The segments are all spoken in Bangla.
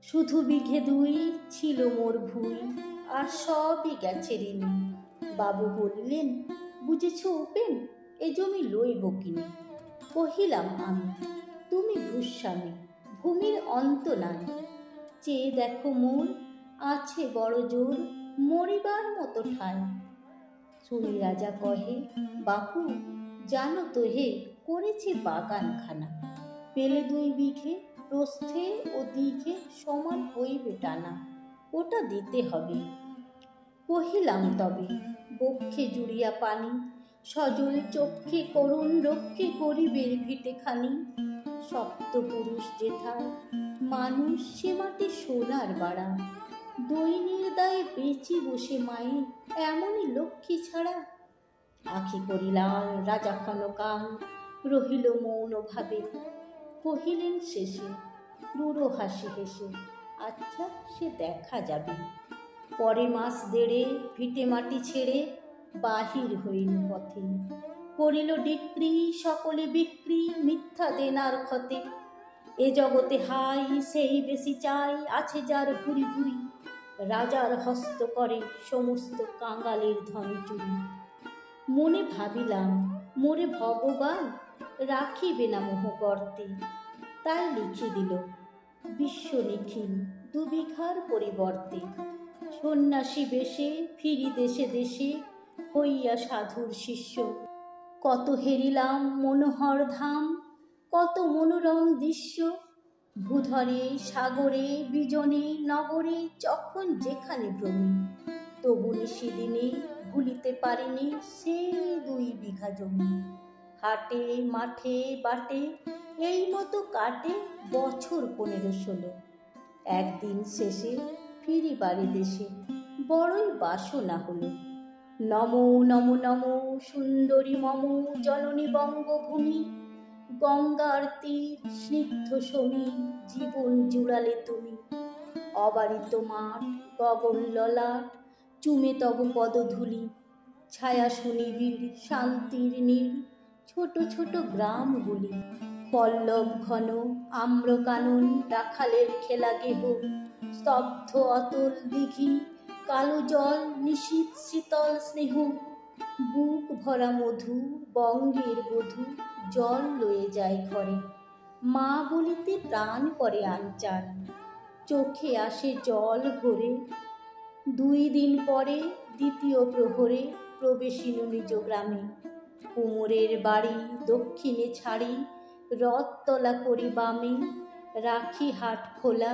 শুধু বিঘে দুই ছিল মোর ভুই, আর সবই গেছে ঋণী। বাবু বলিলেন, বুঝেছ উপেন, এ জমি লইব কিনে। কহিলাম আমি, তুমি ভূস্বামী, ভূমির অন্ত নাই। চেয়ে দেখো মোর, আছে বড় জোর, মরিবার মতো ঠাঁই। শুনি রাজা কহে, বাপু জানো তো হে, করেছি বাগানখানা। পেলে 2 বিঘে, প্রস্থে ও দিঘে সমান হইবে টানা, ওটা দিতে হবে। কহিলাম তবে, বক্ষে জুড়িয়া পানি, সজল চক্ষে করুণ রক্ষে করিবের ভিটেখানি। সপ্তপুরুষ যেথায়, মানুষ সে মাটি সোনার বাড়া। দৈন্যের দায়ে বেঁচি বসে মায়ে, এমনই লক্ষ্মী ছাড়া। আঁখি করি লাল, রাজা ক্ষণকাল রহিল মৌন ভাবে। কহিলেন শেষে ক্রূর হাসি হেসে, আচ্ছা সে দেখা যাবে। পরে মাস দেড়ে ভিটে মাটি ছেড়ে বাহির হইল পথে। করিল ডিক্রি সকলে বিক্রি, মিথ্যা দেনার ক্ষতে। এ জগতে হাই সেই বেশি চাই, আছে যার ভুরি ভুরি। রাজার হস্ত করে সমস্ত কাঙালের ধন চুরি। মনে ভাবিলাম, মোরে ভগবান রাখিবে না মোহ গর্তে। তাই লিখে দিল বিশ্ব নিখিল 2 বিঘার পরিবর্তে। সন্ন্যাসী বেশে ফিরি দেশে দেশে, হইয়া সাধুর শিষ্য। কত হেরিলাম মনোহর ধাম, কত মনোরম দৃশ্য। ভূধরে সাগরে বিজনে নগরে, যখন যেখানে ভ্রমি। তবু নিশিদিনে ভুলিতে পারিনি সেই 2 বিঘা জমি। হাটে মাঠে বাটে এই মতো কাটে বছর 15-16। একদিন শেষে ফিরি বাড়ি দেশে, বড়ই বাসনা হলো। নমো নমো নমো সুন্দরী মম জননী বঙ্গভূমি। গঙ্গার তীর স্নিগ্ধ সমীর, জীবন জুড়ালে তুমি। অবারিত মাঠ গগন ললাট, চুমে তব পদধূলি। ছায়া সুনিবিড় শান্তির নীড়, ছোট ছোট গ্রামগুলি। পল্লব ঘন আম্র কানন, রাখালের খেলা গেহ। স্তব্ধ অতল দিঘি, কালো জল নিশীথ শীতল স্নেহ। বুক ভরা মধু, বঙ্গের বধূ জল লয়ে যায় ঘরে। মা বলিতে প্রাণ করে আনচান, চোখে আসে জল ভরে। 2 দিন পরে দ্বিতীয় প্রহরে প্রবেশিনু নিজ গ্রামে। কুমোরের বাড়ি দক্ষিণে ছাড়ি, রথতলা করি বামে। রাখি হাট খোলা,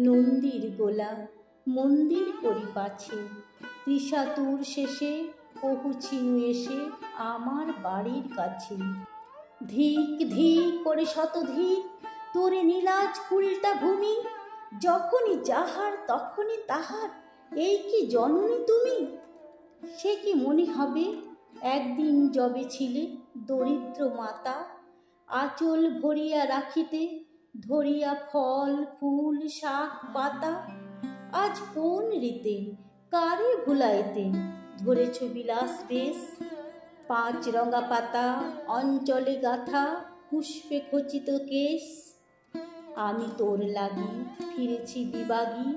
নন্দীর গোলা, মন্দির করি পাছে। ত্রিশাতুর শেষে পহুছিনু এসে আমার বাড়ির কাছে। ধিক ধিক করে শতধিক, তোরে নীলাজ কুলটা ভূমি। যখনই যাহার তখনই তাহার, এই কি জননী তুমি। সে কি মনে হবে, একদিন যবে ছিলে দরিদ্র মাতা। আঁচল ভরিয়া রাখিতে, ধরিয়া ফল ফুল শাক পাতা। আজ কোন রীতে, কারে ভুলাইতে ধরেছ বিলাস বেশ। 5 রঙা পাতা অঞ্চলে গাথা, পুষ্পে খচিত কেশ। আমি তোর লাগি ফিরেছি বিবাগী,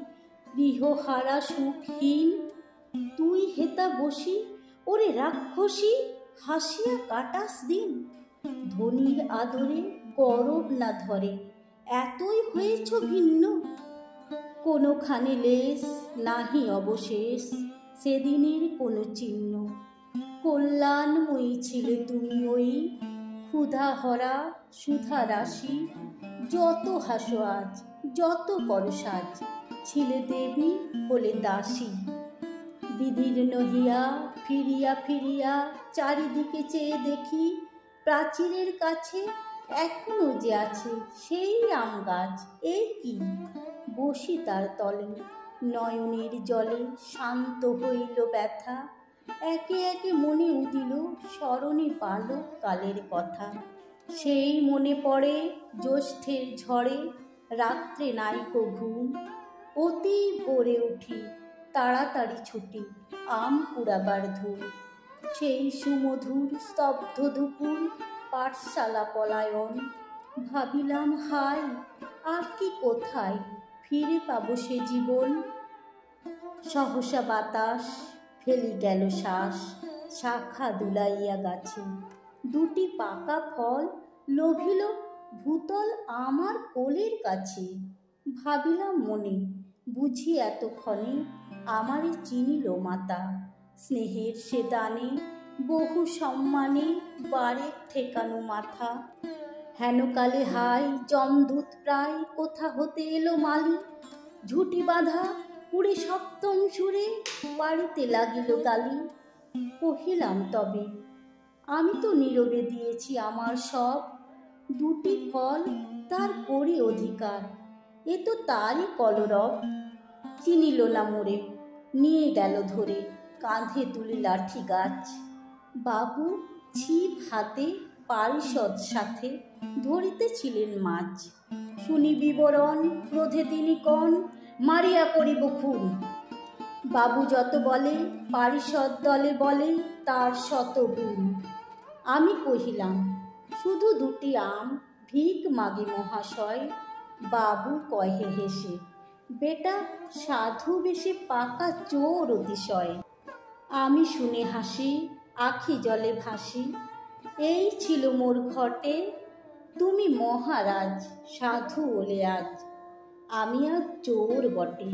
গৃহহারা সুখহীন। তুই হেতা বসি, ওরে রাক্ষসী হাসিয়া কাটাস দিন। ধনীর আদরে গরব না ধরে, এতই হয়েছ ভিন্ন। কোনোখানে লেশ নাহি অবশেষ, সেদিনের কোনো চিহ্ন। কল্যাণময়ী ছিলে তুমি ওই, ক্ষুধাহরা সুধা রাশি। যত হাসো আজ, যত করো সাজ, ছিলে দেবী হলে দাসী। বিদীর্ণ হিয়া ফিরিয়া ফিরিয়া চারিদিকে চেয়ে দেখি, প্রাচীরের কাছে এখনো যে আছে সেই আম গাছ। এ কি, বসি তার তলে, নয়নের জলে শান্ত হইল ব্যথা। একে একে মনে উদিল, স্মরণে বালক কালের কথা। সেই মনে পড়ে জ্যৈষ্ঠের ঝড়ে, রাত্রে নাইকো ঘুম। অতি ভোরে উঠি, তাড়াতাড়ি ছুটি, আম কুড়াবার ধুম। সেই সুমধুর স্তব্ধ দুপুর, পাঠশালা পলায়ন। ভাবিলাম হায়, আর কি কোথায় ফিরে পাবো সে জীবন। সহসা বাতাস ফেলি গেল শ্বাস, শাখা দুলাইয়া গাছে দুটি পাকা ফল লোভিল ভূতল আমার কোলের কাছে। ভাবিলাম মনে, বুঝি এতক্ষণে আমারে চিনিল মাতা, স্নেহের সে দানে বহু সম্মানে বারে ঠেকানো মাথা। হেনকালে হাই যমদূত প্রায় কোথা হতে এলো মালি, ঝুটি বাঁধা উড়ে সপ্তম সুরে বাড়িতে লাগিল গালি। কহিলাম তবে আমি তো নীরবে দিয়েছি আমার সব, দুটি ফল তার করি অধিকার, এ তো তারই কলরব। চিনিল না মোরে, নিয়ে গেল ধরে কাঁধে তুলে লাঠি গাছ। বাবু ছিপ হাতে পারিষদ সাথে ধরিতেছিলেন মাছ। শুনি বিবরণ ক্রোধে তিনি কন, মারিয়া করিব খুন। বাবু যত বলে পারিষদ দলে বলে তার শত গুণ। আমি কহিলাম শুধু দুটি আম ভিক মাগি মহাশয়। বাবু কহে হেসে, বেটা সাধু বেশে পাকা চোর অতিশয়। আমি শুনে হাসি, আখি জলে ভাসি, এই ছিল মোর ঘটে। তুমি মহারাজ সাধু ওলে আজ, আমি আজ চোর বটে।